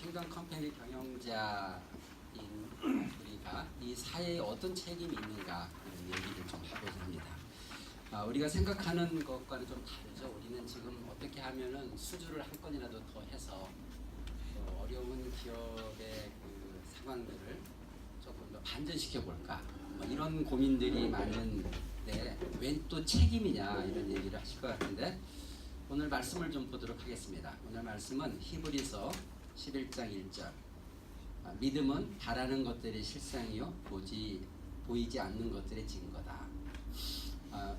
행정 컴퍼니 경영자인 우리가 이 사회에 어떤 책임이 있는가 하는 얘기를 좀 해보자 합니다. 우리가 생각하는 것과는 좀 다르죠. 우리는 지금 어떻게 하면은 수주를 한 건이라도 더 해서 어려운 기업의 그 상황들을 조금 더 반전시켜 볼까, 이런 고민들이 많은데 웬 또 책임이냐 이런 얘기를 하실 것 같은데, 오늘 말씀을 좀 보도록 하겠습니다. 오늘 말씀은 히브리서 11장 1절. 믿음은 바라는 것들의 실상이요 보이지 않는 것들의 증거다.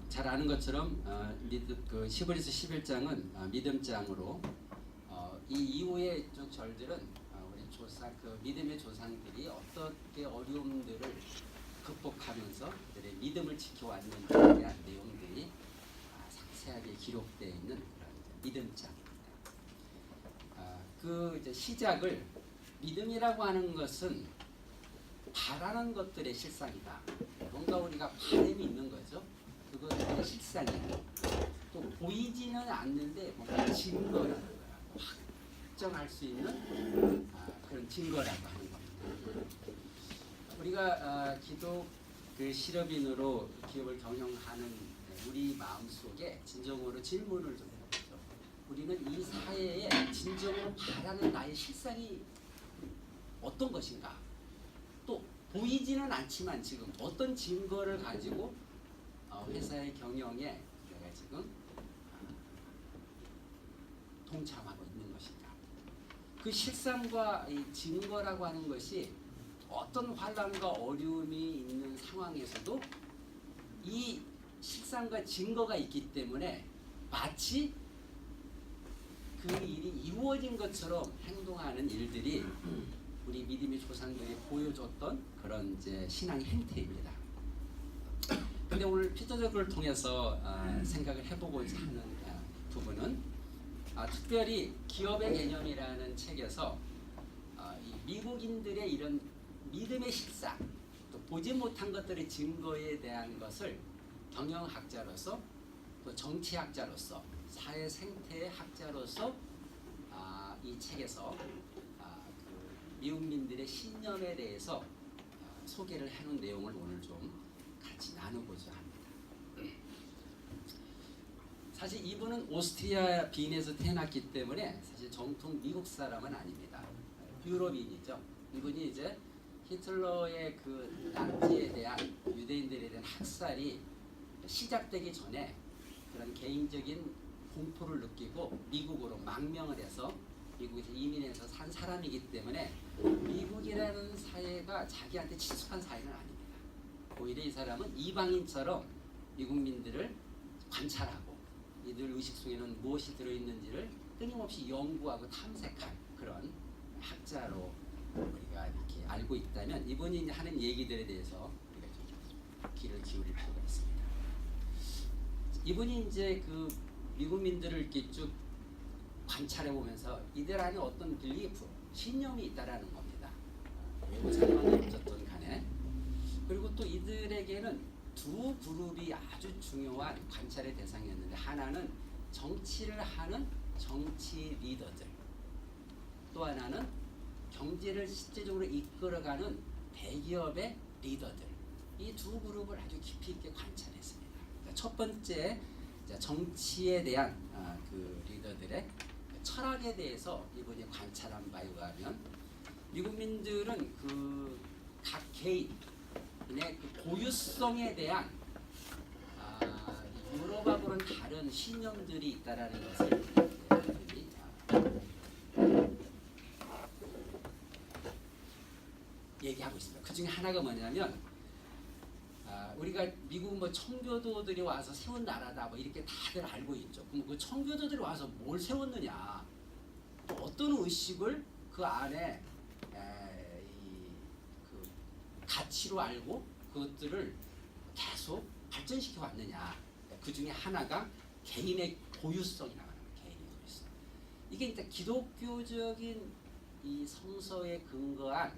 잘 아는 것처럼 그 히브리서 11장은 믿음장으로, 이 이후의 쭉 절들은 우리 그 믿음의 조상들이 어떻게 어려움들을 극복하면서 그들의 믿음을 지켜왔는지에 대한 내용들이 상세하게 기록되어 있는 그런 믿음장입니다. 그 이제 시작을, 믿음이라고 하는 것은 바라는 것들의 실상이다. 뭔가 우리가 바람이 있는 거죠. 그것들의 실상이에요. 또 보이지는 않는데 뭔가 증거라는 거야. 확정할 수 있는 그런 증거라고 하는 겁니다. 우리가 기독 그 실업인으로 기업을 경영하는 우리 마음속에 진정으로 질문을 좀 해보죠. 우리는 이 사회에 진정으로 바라는 나의 실상이 어떤 것인가? 또 보이지는 않지만 지금 어떤 증거를 가지고 회사의 경영에 내가 지금 동참하고 있는 것인가? 그 실상과 이 증거라고 하는 것이 어떤 환란과 어려움이 있는 상황에서도 이 실상과 증거가 있기 때문에 마치 그 일이 이루어진 것처럼 행동하는 일들이 우리 믿음의 조상들이 보여줬던 그런 이제 신앙의 행태입니다. 근데 오늘 피터저그를 통해서 생각을 해보고자 하는 부분은, 특별히 기업의 개념이라는 책에서 이 미국인들의 이런 믿음의 실상, 또 보지 못한 것들의 증거에 대한 것을 경영학자로서, 또 정치학자로서, 사회 생태의 학자로서 이 책에서 그 미국민들의 신념에 대해서 소개를 해놓은 내용을 오늘 좀 같이 나누고자 합니다. 사실 이분은 오스트리아 빈에서 태어났기 때문에 사실 정통 미국 사람은 아닙니다. 유럽인이죠. 이분이 이제 히틀러의 그 나치에 대한, 유대인들에 대한 학살이 시작되기 전에 그런 개인적인 공포를 느끼고 미국으로 망명을 해서 미국에서 이민해서 산 사람이기 때문에 미국이라는 사회가 자기한테 친숙한 사회는 아닙니다. 오히려 이 사람은 이방인처럼 미국민들을 관찰하고 이들 의식 속에는 무엇이 들어있는지를 끊임없이 연구하고 탐색한 그런 학자로 우리가 이렇게 알고 있다면, 이분이 이제 하는 얘기들에 대해서 우리가 좀 귀를 기울일 필요가 있습니다. 이분이 이제 그 미국민들을 이렇게 쭉 관찰해 보면서 이들 안에 어떤 빌리프, 신념이 있다라는 겁니다. 외부 사람은 어쨌든 간에. 그리고 또 이들에게는 두 그룹이 아주 중요한 관찰의 대상이었는데, 하나는 정치를 하는 정치 리더들, 또 하나는 경제를 실제적으로 이끌어가는 대기업의 리더들, 이 두 그룹을 아주 깊이 있게 관찰했습니다. 첫 번째, 정치에 대한 그 리더들의 철학에 대해서 이분이 관찰한 바에 의하면, 미국민들은 그 각 개인의 그 고유성에 대한 유럽하고는 다른 신념들이 있다라는 것을 얘기하고 있습니다. 그 중에 하나가 뭐냐면, 우리가 미국 뭐 청교도들이 와서 세운 나라다 뭐 이렇게 다들 알고 있죠. 그럼 그 청교도들이 와서 뭘 세웠느냐, 또 어떤 의식을 그 안에 그 가치로 알고 그것들을 계속 발전시켜 왔느냐. 그 중에 하나가 개인의 고유성이라고 하는 거예요. 개인의 고유성. 이게 일단 기독교적인 이 성서에 근거한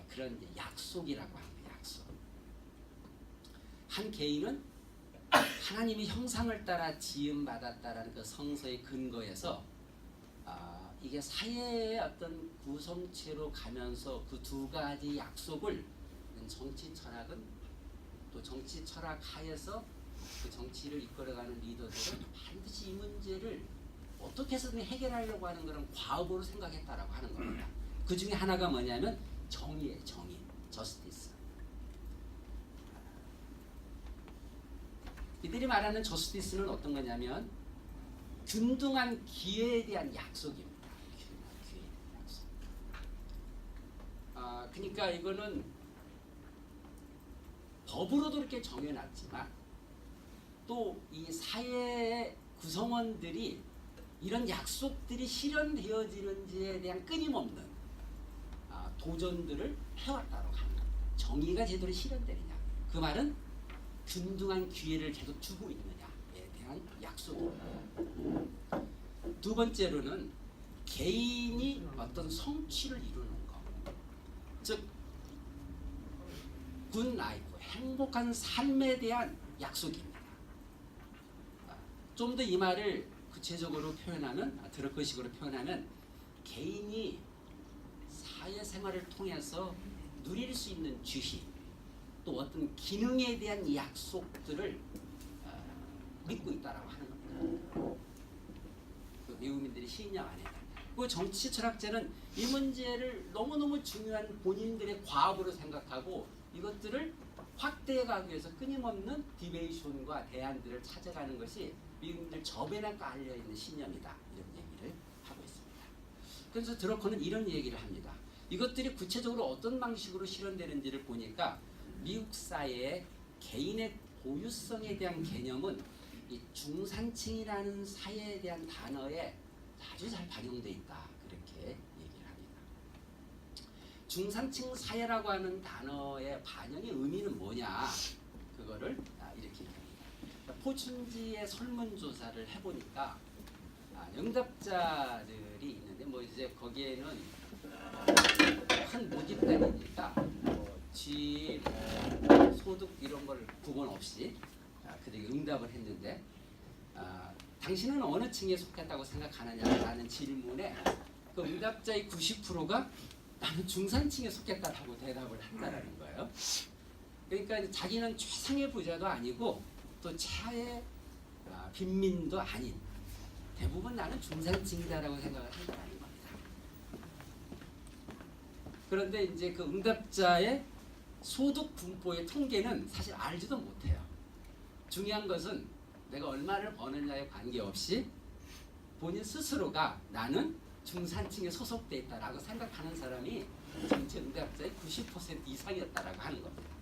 그런 약속이라고 합니다. 약속. 한 개인은 하나님의 형상을 따라 지음받았다라는 그 성서의 근거에서 이게 사회의 어떤 구성체로 가면서 그 두 가지 약속을 정치 철학은 또 정치 철학 하에서 그 정치를 이끌어가는 리더들은 반드시 이 문제를 어떻게 해서든 해결하려고 하는 그런 과업으로 생각했다라고 하는 겁니다. 그 중에 하나가 뭐냐면 정의예요. 정의, 저스티스. 이들이 말하는 저스티스는 어떤 거냐면 균등한 기회에 대한 약속입니다. 균등한 기회에 대한 약속. 그러니까 이거는 법으로도 이렇게 정해놨지만 또 이 사회의 구성원들이 이런 약속들이 실현되어지는지에 대한 끊임없는 도전들을 해왔다고 하는 겁니다. 정의가 제대로 실현되느냐, 그 말은 균등한 기회를 계속 주고 있느냐에 대한 약속입니다. 두 번째로는 개인이 어떤 성취를 이루는 것, 즉 굿 라이프, 행복한 삶에 대한 약속입니다. 좀 더 이 말을 구체적으로 표현하면, 드러커식으로 표현하면 개인이 사회생활을 통해서 누릴 수 있는 주식, 또 어떤 기능에 대한 약속들을 믿고 있다라고 하는 겁니다. 그 미국민들이 신념 안에. 그 정치 철학자는 이 문제를 너무너무 중요한 본인들의 과업으로 생각하고 이것들을 확대해가기 위해서 끊임없는 디베이션과 대안들을 찾아가는 것이 미국인들 저변에 깔려있는 신념이다, 이런 얘기를 하고 있습니다. 그래서 드러커는 이런 얘기를 합니다. 이것들이 구체적으로 어떤 방식으로 실현되는지를 보니까 미국 사회의 개인의 고유성에 대한 개념은 이 중산층이라는 사회에 대한 단어에 아주 잘 반영되어 있다, 그렇게 얘기를 합니다. 중산층 사회라고 하는 단어의 반영의 의미는 뭐냐, 그거를 이렇게 얘기합니다. 포춘지의 설문조사를 해보니까 응답자들이 있는데 뭐 이제 거기에는 한 모집단이니까 쥐, 소득 이런 걸 구분 없이 그들이 응답을 했는데 당신은 어느 층에 속했다고 생각하느냐라는 질문에 그 응답자의 90%가 나는 중산층에 속했다라고 대답을 한다는 거예요. 그러니까 자기는 최상의 부자도 아니고 또 최하의 빈민도 아닌, 대부분 나는 중산층이다라고 생각을 한다는 겁니다. 그런데 이제 그 응답자의 소득 분포의 통계는 사실 알지도 못해요. 중요한 것은 내가 얼마를 버느냐에 관계없이 본인 스스로가 나는 중산층에 소속돼 있다라고 생각하는 사람이 전체 응답자의 90% 이상이었다라고 하는 겁니다.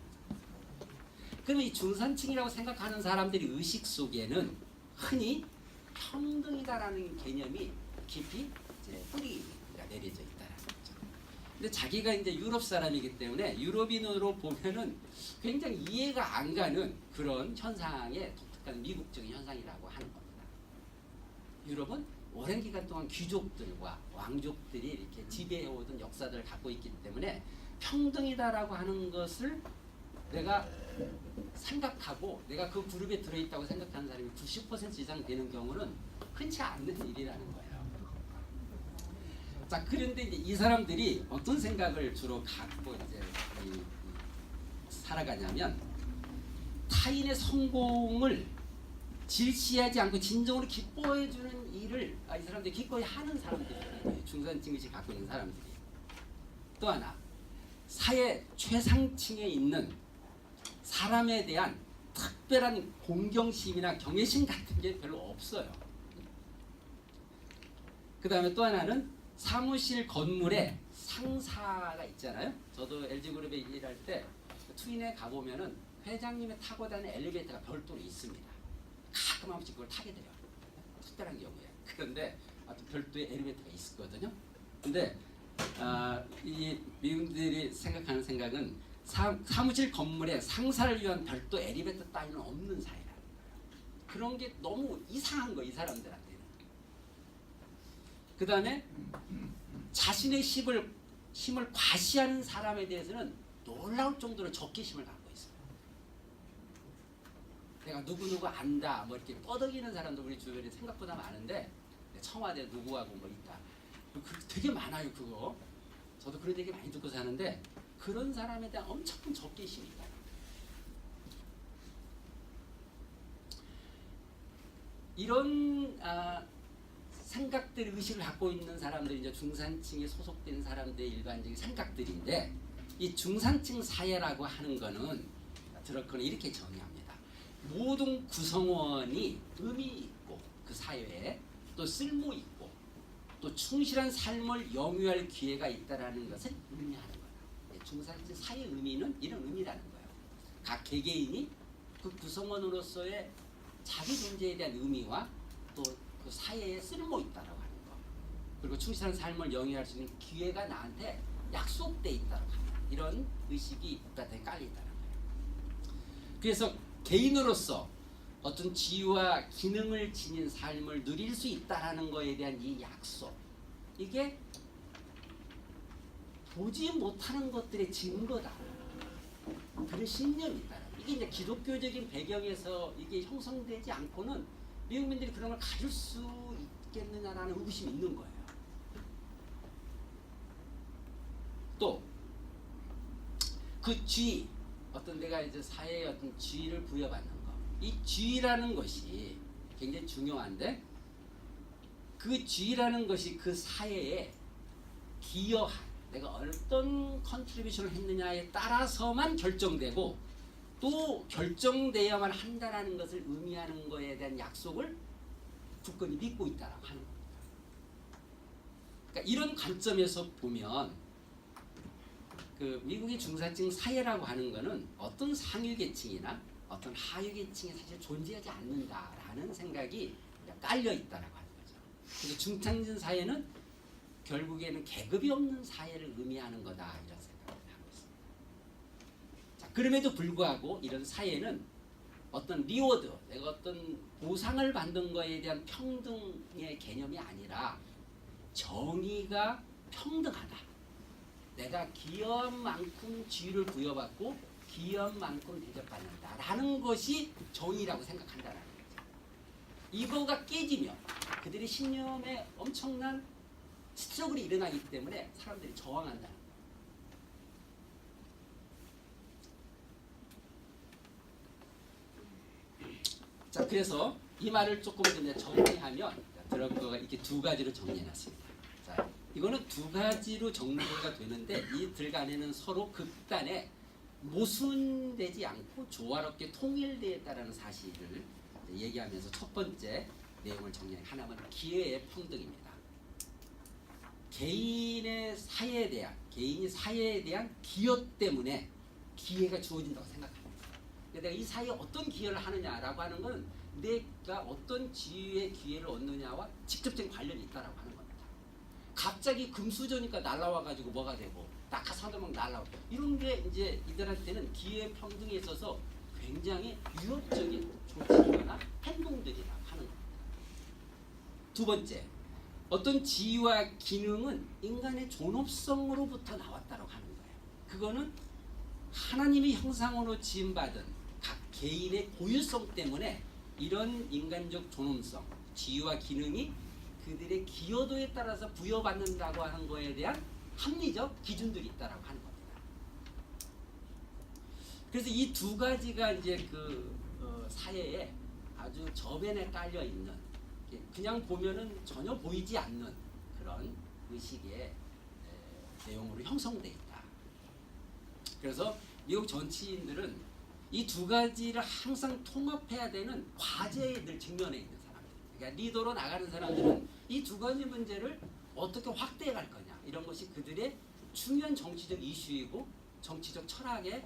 그러면 이 중산층이라고 생각하는 사람들의 의식 속에는 흔히 평등이다라는 개념이 깊이 이제 뿌리가 내려져 있다라는 거죠. 근데 자기가 이제 유럽 사람이기 때문에 유럽인으로 보면은 굉장히 이해가 안 가는 그런 현상의 독특한 미국적인 현상이라고 하는 겁니다. 유럽은 오랜 기간 동안 귀족들과 왕족들이 이렇게 지배해오던 역사들을 갖고 있기 때문에 평등이다라고 하는 것을 내가 생각하고 내가 그 그룹에 들어있다고 생각하는 사람이 90% 이상 되는 경우는 흔치 않는 일이라는 거예요. 자, 그런데 이제 이 사람들이 어떤 생각을 주로 갖고 이제 살아가냐면 타인의 성공을 질시하지 않고 진정으로 기뻐해주는 일을 이 사람들이 기꺼이하는 사람들이 중산층이 갖고 있는 사람들이. 또 하나, 사회 최상층에 있는 사람에 대한 특별한 공경심이나 경외심 같은 게 별로 없어요. 그 다음에 또 하나는 사무실 건물에 상사가 있잖아요. 저도 LG그룹에 일할 때 트윈에 가보면은 회장님이 타고 다니는 엘리베이터가 별도로 있습니다. 가끔 한 번씩 그걸 타게 돼요. 특별한 경우에. 그런데 또 별도의 엘리베이터가 있거든요. 근데 이 미국인들이 생각하는 생각은 사무실 건물에 상사를 위한 별도 엘리베이터 따위는 없는 사회라는 거예요. 그런 게 너무 이상한 거예요, 이 사람들한테는. 그 다음에 자신의 힘을 과시하는 사람에 대해서는 놀라울 정도로 적개심을 갖고 있어요. 내가 누구누구 안다, 뭐 이렇게 뻐덕이는 사람도 우리 주변에 생각보다 많은데 청와대 누구하고 뭐 있다. 되게 많아요 그거. 저도 그런 얘기 많이 듣고 사는데 그런 사람에 대한 엄청 큰 적개심이 있다. 이런 생각들, 의식을 갖고 있는 사람들이 이제 중산층에 소속된 사람들의 일반적인 생각들인데, 이 중산층 사회라고 하는 거는 드러커는 이렇게 정의합니다. 모든 구성원이 의미 있고 그 사회에 또 쓸모 있고 또 충실한 삶을 영위할 기회가 있다라는 것을 의미하는 거예요. 중산층 사회의 의미는 이런 의미라는 거예요. 각 개개인이 그 구성원으로서의 자기 존재에 대한 의미와 또 그 사회에 쓸모 있다라고 하는 거, 그리고 충실한 삶을 영위할 수 있는 기회가 나한테 약속돼 있다라고 하는 이런 의식이 바탕에 깔려 있다는 거예요. 그래서 개인으로서 어떤 지위와 기능을 지닌 삶을 누릴 수 있다라는 거에 대한 이 약속, 이게 보지 못하는 것들의 증거다. 그런 신념이 있다. 이게 이제 기독교적인 배경에서 이게 형성되지 않고는 미국민들이 그런 걸 가질 수 있겠느냐라는 의구심이 있는 거예요. 또 그 지위, 어떤 내가 이제 사회에 어떤 지위를 부여받는 거, 이 지위라는 것이 굉장히 중요한데, 그 지위라는 것이 그 사회에 기여한, 내가 어떤 컨트리뷰션을 했느냐에 따라서만 결정되고 또 결정되어야만 한다라는 것을 의미하는 것에 대한 약속을 굳건히 믿고 있다라고 하는 겁니다. 그러니까 이런 관점에서 보면 그 미국의 중산층 사회라고 하는 것은 어떤 상류계층이나 어떤 하류계층이 사실 존재하지 않는다라는 생각이 깔려 있다라고 하는 거죠. 그래서 중산층 사회는 결국에는 계급이 없는 사회를 의미하는 거다, 이런 생각을 하고 있습니다. 자, 그럼에도 불구하고 이런 사회는 어떤 리워드, 내가 어떤 보상을 받는 거에 대한 평등의 개념이 아니라 정의가 평등하다. 내가 기여한 만큼 지위를 부여받고 기여한 만큼 대접받는다라는 것이 정의라고 생각한다라는 거죠. 이거가 깨지면 그들의 신념에 엄청난 스트러글이 일어나기 때문에 사람들이 저항한다는 거예요. 자, 그래서 이 말을 조금 더 정리하면 드러커가 이렇게 두 가지로 정리해놨습니다. 자, 이거는 두 가지로 정리가 되는데 이들 간에는 서로 극단에 모순되지 않고 조화롭게 통일되었다는 사실을 얘기하면서 첫 번째 내용을 정리해 하나만, 기회의 평등입니다. 개인이 사회에 대한 기여 때문에 기회가 주어진다고 생각합니다. 내가 이 사회에 어떤 기여를 하느냐라고 하는 건 내가 어떤 지위의 기회를 얻느냐와 직접적인 관련이 있다라고 하는 겁니다. 갑자기 금수저니까 날라와가지고 뭐가 되고 낙하산도 막 날라오고 이런 게 이제 이들한테는 기회 평등에 있어서 굉장히 유혹적인 조치거나 행동들이라고 하는 겁니다. 두 번째, 어떤 지위와 기능은 인간의 존엄성으로부터 나왔다고 하는 거예요. 그거는 하나님의 형상으로 지음받은 각 개인의 고유성 때문에 이런 인간적 존엄성, 지위와 기능이 그들의 기여도에 따라서 부여받는다고 하는 거에 대한 합리적 기준들이 있다고 하는 겁니다. 그래서 이 두 가지가 이제 사회에 아주 저변에 깔려 있는, 그냥 보면은 전혀 보이지 않는 그런 의식의 내용으로 형성돼 있다. 그래서 미국 정치인들은 이 두 가지를 항상 통합해야 되는 과제에 늘 직면해 있는 사람들. 그러니까 리더로 나가는 사람들은 이 두 가지 문제를 어떻게 확대해 갈 거냐, 이런 것이 그들의 중요한 정치적 이슈이고 정치적 철학의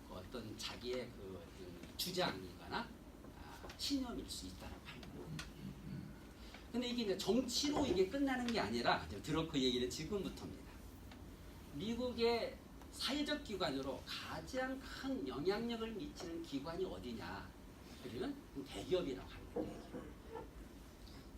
어떤 자기의 그 주장이거나 신념일 수 있다라고 합니다. 근데 이게 이제 정치로 이게 끝나는 게 아니라 드러커 얘기는 지금부터입니다. 미국의 사회적 기관으로 가장 큰 영향력을 미치는 기관이 어디냐? 그러면 대기업이라고 합니다.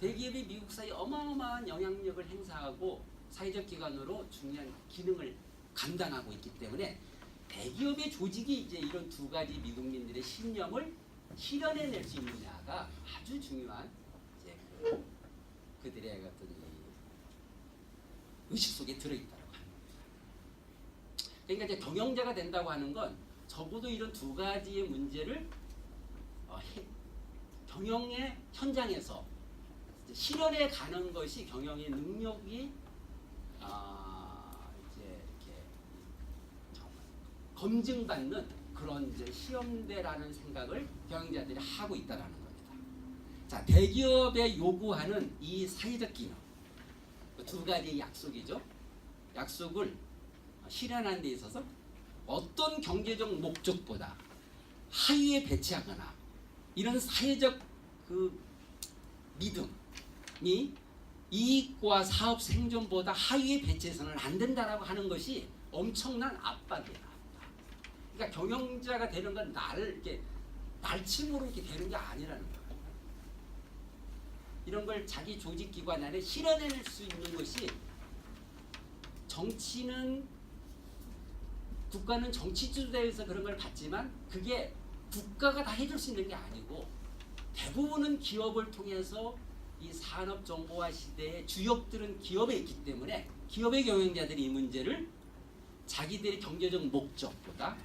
대기업이 미국 사회에 어마어마한 영향력을 행사하고 사회적 기관으로 중요한 기능을 감당하고 있기 때문에 대기업의 조직이 이제 이런 두 가지 미국민들의 신념을 실현해낼 수 있느냐가 아주 중요한 이제 그들의 어떤 의식 속에 들어있다고 하는 겁니다. 그러니까 이제 경영자가 된다고 하는 건 적어도 이런 두 가지의 문제를 경영의 현장에서 실현해 가는 것이 경영의 능력이 이제 이렇게 검증받는 그런 이제 시험대라는 생각을 경영자들이 하고 있다라는 겁니다. 자, 대기업에 요구하는 이 사회적 기능, 두 가지의 약속이죠. 약속을 실현하는 데 있어서 어떤 경제적 목적보다 하위에 배치하거나 이런 사회적 그 믿음이 이익과 사업 생존보다 하위에 배치해서는 안 된다라고 하는 것이 엄청난 압박이에요. 그러니까 경영자가 되는 건 나를 이렇게 날침으로 이렇게 되는 게 아니라는 거예요. 이런 걸 자기 조직 기관 안에 실현해낼 수 있는 것이 정치는 국가는 정치 주도에서 그런 걸 받지만 그게 국가가 다 해줄 수 있는 게 아니고 대부분은 기업을 통해서 이 산업 정보화 시대의 주역들은 기업에 있기 때문에 기업의 경영자들이 이 문제를 자기들의 경제적 목적보다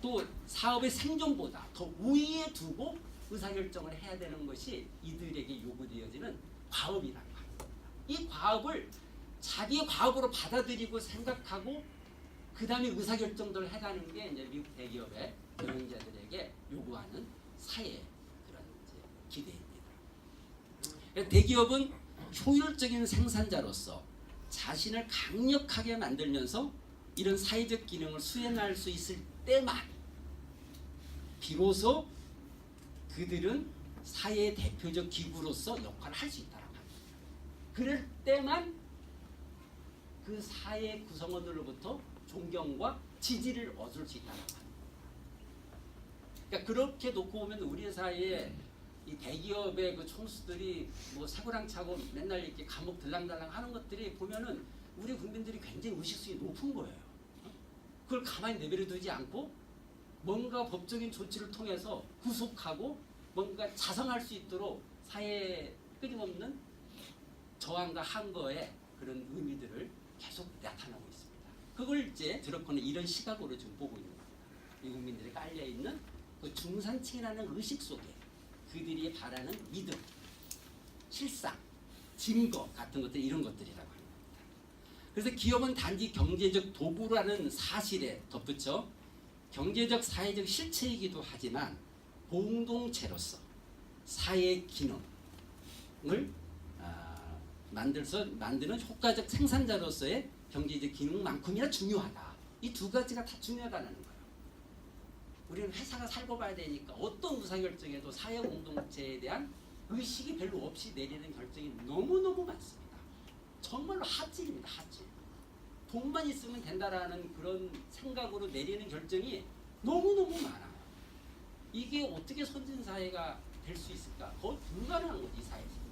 또 사업의 생존보다 더 우위에 두고 의사결정을 해야 되는 것이 이들에게 요구되어지는 과업이라고 합니다. 이 과업을 자기의 과업으로 받아들이고 생각하고 그 다음에 의사결정들을 해가는 게 이제 미국 대기업의 경영자들에게 요구하는 사회의 그런 이제 기대입니다. 대기업은 효율적인 생산자로서 자신을 강력하게 만들면서 이런 사회적 기능을 수행할 수 있을 때만 비로소 그들은 사회의 대표적 기구로서 역할을 할 수 있다고 합니다. 그럴 때만 그 사회 구성원들로부터 존경과 지지를 얻을 수 있다고 합니다. 그러니까 그렇게 놓고 보면 우리 사회에 이 대기업의 그 총수들이 뭐 사고랑 차고 맨날 이렇게 감옥 들랑달랑 하는 것들이 보면은 우리 국민들이 굉장히 의식수준이 높은 거예요. 그걸 가만히 내버려 두지 않고 뭔가 법적인 조치를 통해서 구속하고 뭔가 자성할 수 있도록 사회에 끊임없는 저항과 항거의 그런 의미들을 계속 나타나고 있습니다. 그걸 이제 드러커는 이런 시각으로 지금 보고 있는 겁니다. 이 국민들이 깔려있는 그 중산층이라는 의식 속에 그들이 바라는 믿음, 실상, 증거 같은 것들 이런 것들이라고 합니다. 그래서 기업은 단지 경제적 도구라는 사실에 덧붙여 경제적 사회적 실체이기도 하지만 공동체로서 사회 기능을 만드는 효과적 생산자로서의 경제적 기능만큼이나 중요하다. 이 두 가지가 다 중요하다는 거예요. 우리는 회사가 살고 봐야 되니까 어떤 의사결정에도 사회 공동체에 대한 의식이 별로 없이 내리는 결정이 너무너무 많습니다. 정말로 핫질입니다. 핫질. 돈만 있으면 된다라는 그런 생각으로 내리는 결정이 너무너무 많아요. 이게 어떻게 선진사회가 될 수 있을까? 거의 불가능한 거지, 이 사회에서.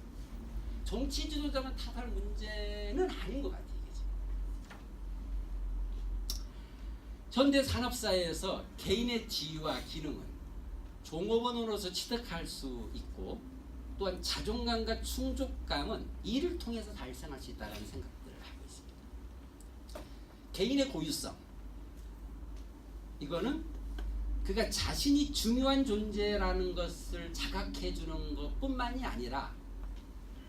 정치 지도자만 탓할 문제는 아닌 것 같아요. 이게 지금. 현대 산업사회에서 개인의 지위와 기능은 종업원으로서 취득할 수 있고 또한 자존감과 충족감은 이를 통해서 달성할 수 있다는 생각들을 하고 있습니다. 개인의 고유성, 이거는 그가 자신이 중요한 존재라는 것을 자각해 주는 것뿐만이 아니라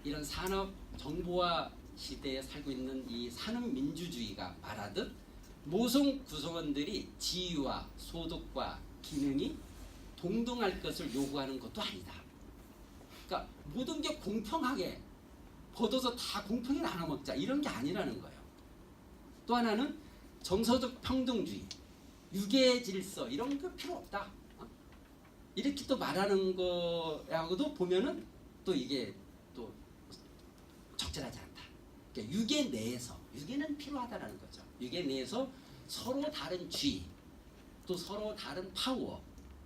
이런 산업 정보화 시대에 살고 있는 이 산업민주주의가 말하듯 모든 구성원들이 지위와 소득과 기능이 동등할 것을 요구하는 것도 아니다. 그러니까 모든 게 공평하게 걷어서 다 공평히 나눠 먹자 이런 게 아니라는 거예요. 또 하나는 정서적 평등주의, 유계 질서 이런 거 필요 없다. 이렇게 또 말하는 거하고도 보면은 또 이게 또 적절하지 않다. 그러니까 유계 내에서 유계는 필요하다라는 거죠. 유계 내에서 서로 다른 쥐, 또 서로 다른 파워,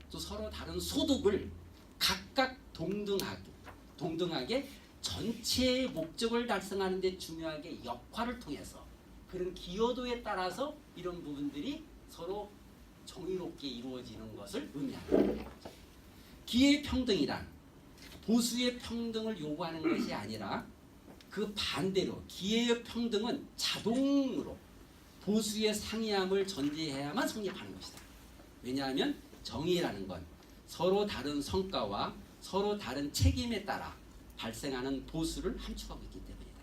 또 서로 다른 소득을 각각 동등하게 전체의 목적을 달성하는 데 중요하게 역할을 통해서 그런 기여도에 따라서 이런 부분들이 서로 정의롭게 이루어지는 것을 의미합니다. 기회 평등이란 보수의 평등을 요구하는 것이 아니라 그 반대로 기회의 평등은 자동으로 보수의 상이함을 전제해야만 성립하는 것이다. 왜냐하면 정의라는 건 서로 다른 성과와 서로 다른 책임에 따라 발생하는 보수를 함축하고 있기 때문이다.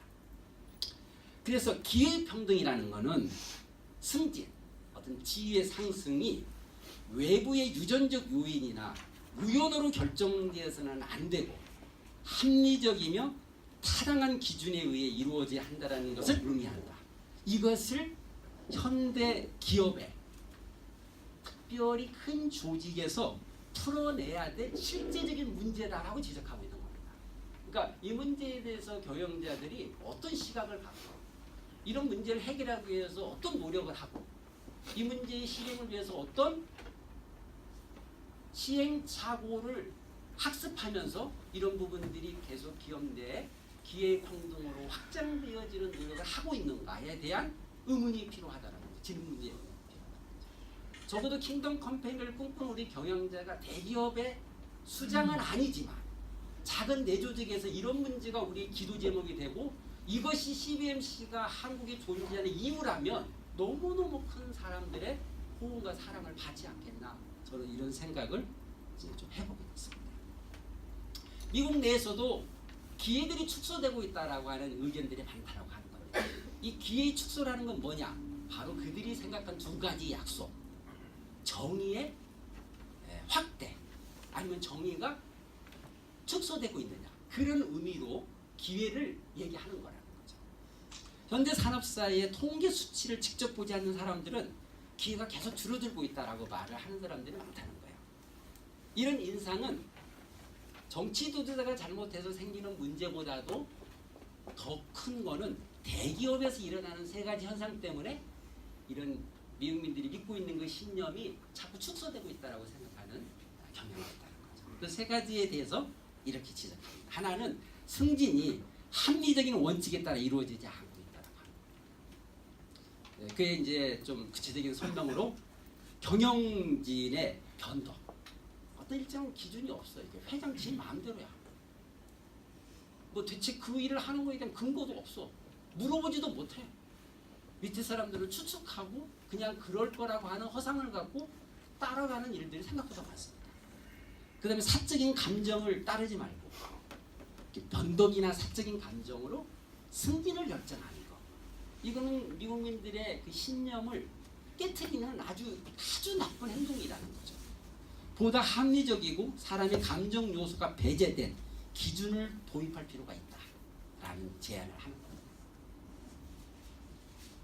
그래서 기회평등이라는 것은 승진, 어떤 지위의 상승이 외부의 유전적 요인이나 우연으로 결정되어서는 안 되고 합리적이며 타당한 기준에 의해 이루어져야 한다는 것을 의미한다. 이것을 현대 기업의 특별히 큰 조직에서 풀어내야 될 실제적인 문제다라고 지적하고 있는 겁니다. 그러니까 이 문제에 대해서 경영자들이 어떤 시각을 갖고 이런 문제를 해결하기 위해서 어떤 노력을 하고 이 문제의 실행을 위해서 어떤 시행착오를 학습하면서 이런 부분들이 계속 기업 내에 기회평등으로 확장되어지는 노력을 하고 있는가에 대한 의문이 필요하다는 거죠. 질문이 필요하다는 거죠. 적어도 킹덤 컴퍼니를 꿈꾸는 우리 경영자가 대기업의 수장은 아니지만 작은 내조직에서 이런 문제가 우리 기도 제목이 되고 이것이 CBMC가 한국에 존재하는 이유라면 너무너무 큰 사람들의 호응과 사랑을 받지 않겠나, 저는 이런 생각을 이제 좀 해보게 됐습니다. 미국 내에서도 기회들이 축소되고 있다라고 하는 의견들이 많다라고 하는 겁니다. 이 기회의 축소라는 건 뭐냐? 바로 그들이 생각한 두 가지 약속. 정의의 확대, 아니면 정의가 축소되고 있느냐. 그런 의미로 기회를 얘기하는 거라는 거죠. 현대 산업사의 통계 수치를 직접 보지 않는 사람들은 기회가 계속 줄어들고 있다라고 말을 하는 사람들이 많다는 거예요. 이런 인상은 정치 지도자가 잘못해서 생기는 문제보다도 더 큰 거는 대기업에서 일어나는 세 가지 현상 때문에 이런 미국민들이 믿고 있는 그 신념이 자꾸 축소되고 있다라고 생각하는 경향이 있다는 거죠. 그 세 가지에 대해서 이렇게 지적합니다. 하나는 승진이 합리적인 원칙에 따라 이루어지지 않고 있다라고 합니다. 그게 이제 좀 구체적인 설명으로 경영진의 변동. 어떤 일정 기준이 없어. 이게 회장 지 마음대로야. 뭐 대체 그 일을 하는 거에 대한 근거도 없어. 물어보지도 못해. 밑에 사람들을 추측하고 그냥 그럴 거라고 하는 허상을 갖고 따라가는 일들이 생각보다 많습니다. 그 다음에 사적인 감정을 따르지 말고 변덕이나 사적인 감정으로 승진을 결정하는 거. 이거는 미국민들의 그 신념을 깨트리는 아주 나쁜 행동이라는 거죠. 보다 합리적이고 사람의 감정 요소가 배제된 기준을 도입할 필요가 있다라는 제안을 하는 겁니다.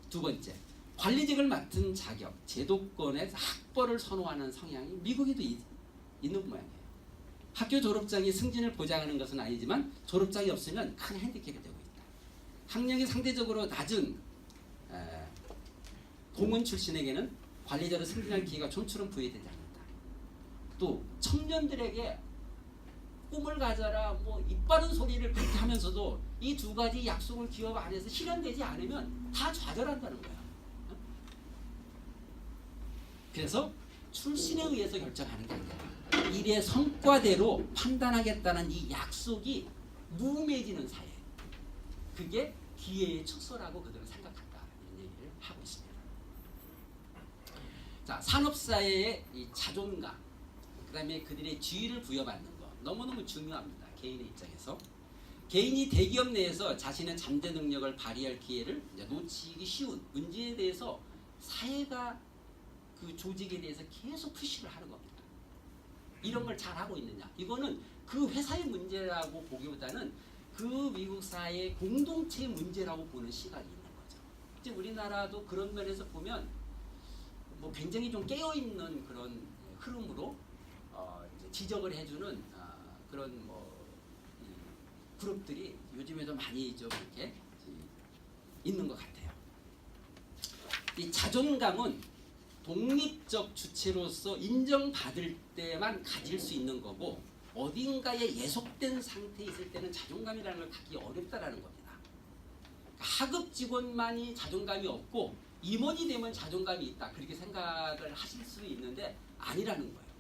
두 번째, 관리직을 맡은 자격, 제도권의 학벌을 선호하는 성향이 미국에도 있는 모양이에요. 학교 졸업장이 승진을 보장하는 것은 아니지만 졸업장이 없으면 큰 핸디캡이 되고 있다. 학력이 상대적으로 낮은 공무원 출신에게는 관리자로 승진할 기회가 좀처럼 부여되지 않는다. 또 청년들에게 꿈을 가져라, 뭐 이빠른 소리를 그렇게 하면서도 이 두 가지 약속을 기업 안에서 실현되지 않으면 다 좌절한다는 거야. 그래서 출신에 의해서 결정하는 게 아니라 일의 성과대로 판단하겠다는 이 약속이 무의미해지는 사회. 그게 기회의 축소라고 그들은 생각한다. 이런 얘기를 하고 있습니다. 자, 산업사회의 이 자존감, 그 다음에 그들의 지위를 부여받는 것 너무너무 중요합니다. 개인의 입장에서. 개인이 대기업 내에서 자신의 잠재 능력을 발휘할 기회를 놓치기 쉬운 문제에 대해서 사회가 그 조직에 대해서 계속 푸시를 하는 겁니다. 이런 걸 잘하고 있느냐. 이거는 그 회사의 문제라고 보기보다는 그 미국 사회의 공동체의 문제라고 보는 시각이 있는 거죠. 이제 우리나라도 그런 면에서 보면 뭐 굉장히 좀 깨어있는 그런 흐름으로 이제 지적을 해주는 그런 뭐 그룹들이 요즘에도 많이 좀 이렇게 있는 것 같아요. 이 자존감은 독립적 주체로서 인정받을 때만 가질 수 있는 거고 어딘가에 예속된 상태에 있을 때는 자존감이라는 걸 갖기 어렵다라는 겁니다. 하급 직원만이 자존감이 없고 임원이 되면 자존감이 있다 그렇게 생각을 하실 수 있는데 아니라는 거예요.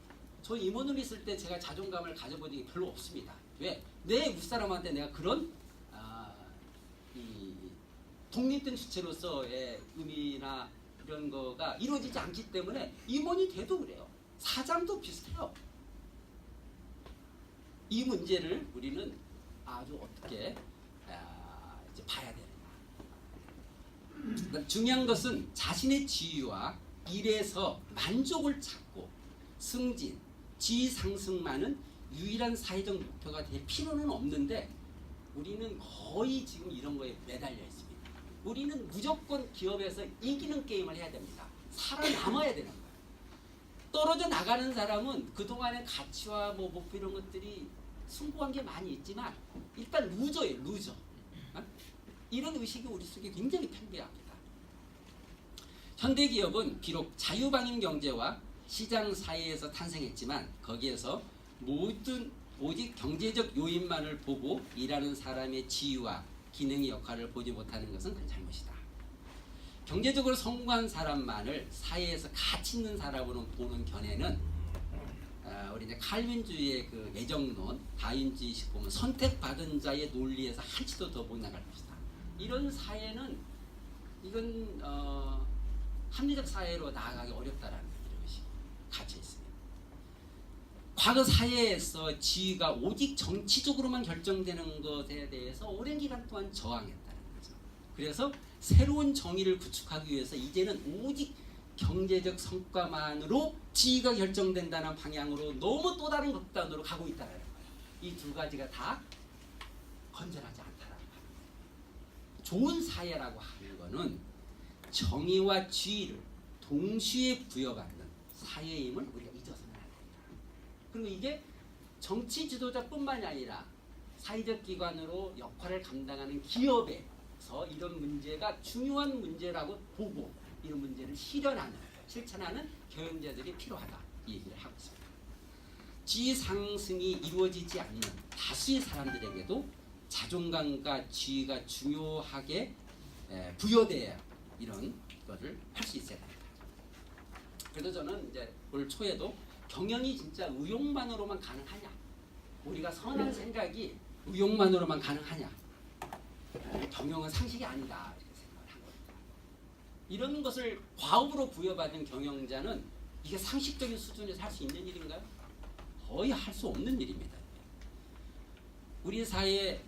저 임원으로 있을 때 제가 자존감을 가져본 적이 별로 없습니다. 왜? 내 윗사람한테 내가 그런 독립된 주체로서의 의미나 이런 거가 이루어지지 않기 때문에 임원이 돼도 그래요. 사장도 비슷해요. 이 문제를 우리는 아주 어떻게 이제 봐야 되느냐. 중요한 것은 자신의 지위와 일에서 만족을 찾고 승진, 지위 상승만은 유일한 사회적 목표가 될 필요는 없는데 우리는 거의 지금 이런 거에 매달려 있습니다. 우리는 무조건 기업에서 이기는 게임을 해야 됩니다. 살아남아야 되는 거예요. 떨어져 나가는 사람은 그동안의 가치와 뭐 목표 이런 것들이 승부한 게 많이 있지만 일단 루저예요. 루저. 이런 의식이 우리 속에 굉장히 팽배합니다. 현대기업은 비록 자유방임 경제와 시장 사회에서 탄생했지만 거기에서 모든 오직 경제적 요인만을 보고 일하는 사람의 지위와 기능의 역할을 보지 못하는 것은 큰 잘못이다. 경제적으로 성공한 사람만을 사회에서 가치 있는 사람으로 보는 견해는 우리 이제 칼빈주의의 그 예정론, 다윈주의식 보면 선택받은 자의 논리에서 한치도 더 못 나갈 것이다. 이런 사회는 이건 합리적 사회로 나아가기 어렵다라는 이런 것이 갇혀 있습니다. 과거 사회에서 지위가 오직 정치적으로만 결정되는 것에 대해서 오랜 기간 동안 저항했다는 거죠. 그래서 새로운 정의를 구축하기 위해서 이제는 오직 경제적 성과만으로 지위가 결정된다는 방향으로 너무 또 다른 극단으로 가고 있다는 거예요. 이 두 가지가 다 건전하지 않다라는 거예요. 좋은 사회라고 하는 거는 정의와 지위를 동시에 부여받는 사회임을 우리가 잊어서는 안 된다. 그리고 이게 정치 지도자뿐만이 아니라 사회적 기관으로 역할을 감당하는 기업에서 이런 문제가 중요한 문제라고 보고 이런 문제를 실천하는 경영자들이 필요하다. 이 얘기를 하고 있습니다. 지위 상승이 이루어지지 않는 다수의 사람들에게도 자존감과 지위가 중요하게 부여돼야 이런 것을 할 수 있어야 합니다. 그래서 저는 이제 올 초에도 경영이 진짜 의욕만으로만 가능하냐? 우리가 선한 생각이 의욕만으로만 가능하냐? 경영은 상식이 아니다. 이렇게 생각을 한 겁니다. 이런 것을 과업으로 부여받은 경영자는 이게 상식적인 수준에서 할 수 있는 일인가요? 거의 할 수 없는 일입니다. 우리 사회에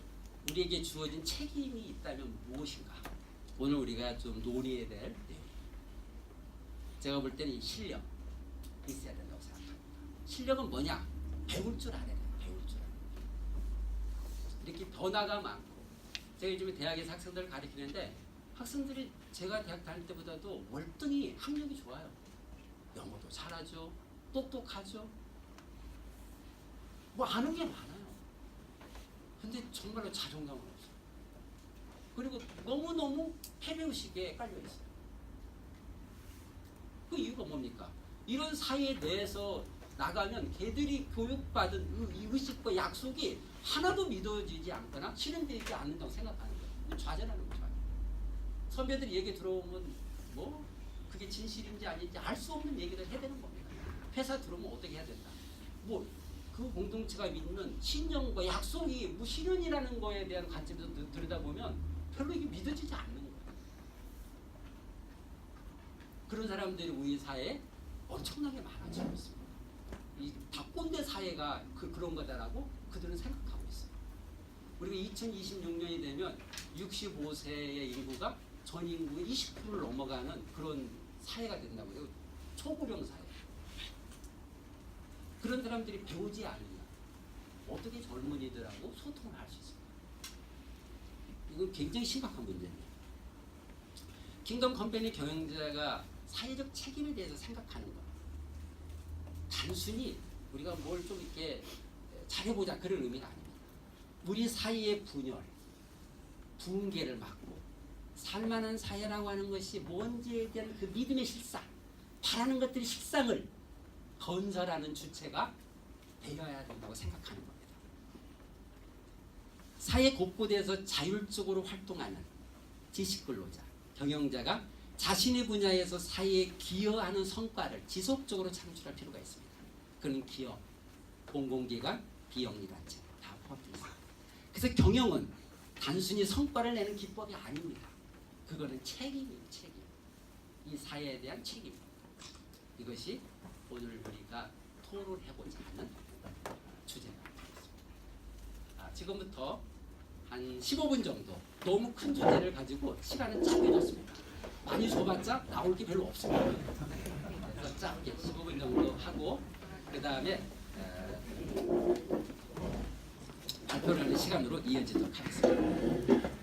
우리에게 주어진 책임이 있다면 무엇인가? 오늘 우리가 좀 논의해야 될 내용. 제가 볼 때는 이 실력 있어야 된다고 생각합니다. 실력은 뭐냐? 배울 줄 알아야 돼요. 배울 줄 알아야 돼요. 이렇게 변화가 많고 제가 요즘에 대학에서 학생들을 가르치는데 학생들이 제가 대학 다닐 때보다도 월등히 학력이 좋아요. 영어도 잘하죠. 똑똑하죠. 뭐 아는 게 많아요. 근데 정말로 자존감은 없어요. 그리고 너무너무 패배의식에 깔려있어요. 그 이유가 뭡니까? 이런 사회 내에서 나가면 걔들이 교육받은 이 의식과 약속이 하나도 믿어지지 않거나 실현되지 않는다고 생각하는 거예요. 좌절하는 거죠. 선배들이 얘기 들어오면 뭐 그게 진실인지 아닌지 알 수 없는 얘기를 해야 되는 겁니다. 회사 들어오면 어떻게 해야 된다. 뭐 그 공동체가 믿는 신념과 약속이 무실현이라는 거에 대한 관점에서 들여다보면 별로 이게 믿어지지 않는 거예요. 그런 사람들이 우리 사회에 엄청나게 많아지고 있습니다. 이 닭꼰대 사회가 그런 거다라고 그들은 생각하고 있어요. 우리가 2026년이 되면 65세의 인구가 전 인구의 20%를 넘어가는 그런 사회가 된다고요. 초고령 사회. 그런 사람들이 배우지 않으면 어떻게 젊은이들하고 소통을 할 수 있습니까? 이건 굉장히 심각한 문제입니다. 킹덤 컴퍼니 경영자가 사회적 책임에 대해서 생각하는 것. 단순히 우리가 뭘 좀 이렇게 잘해보자 그런 의미가 아닙니다. 우리 사회의 분열, 붕괴를 막고 살만한 사회라고 하는 것이 뭔지에 대한 그 믿음의 실상, 바라는 것들의 실상을 건설하는 주체가 되어야 된다고 생각하는 겁니다. 사회 곳곳에서 자율적으로 활동하는 지식근로자, 경영자가 자신의 분야에서 사회에 기여하는 성과를 지속적으로 창출할 필요가 있습니다. 그는 기업, 공공기관, 비영리단체 다 포함되어 있습니다. 그래서 경영은 단순히 성과를 내는 기법이 아닙니다. 그거는 책임이에요. 책임. 이 사회에 대한 책임. 이것이 오늘 우리가 토론해보자 하는 주제가 되겠습니다. 지금부터 한 15분 정도 너무 큰 주제를 가지고 시간은 짧게 줬습니다. 많이 줘봤자 나올 게 별로 없습니다. 그래서 짧게 15분 정도 하고 그 다음에 발표를 하는 시간으로 이어지도록 하겠습니다.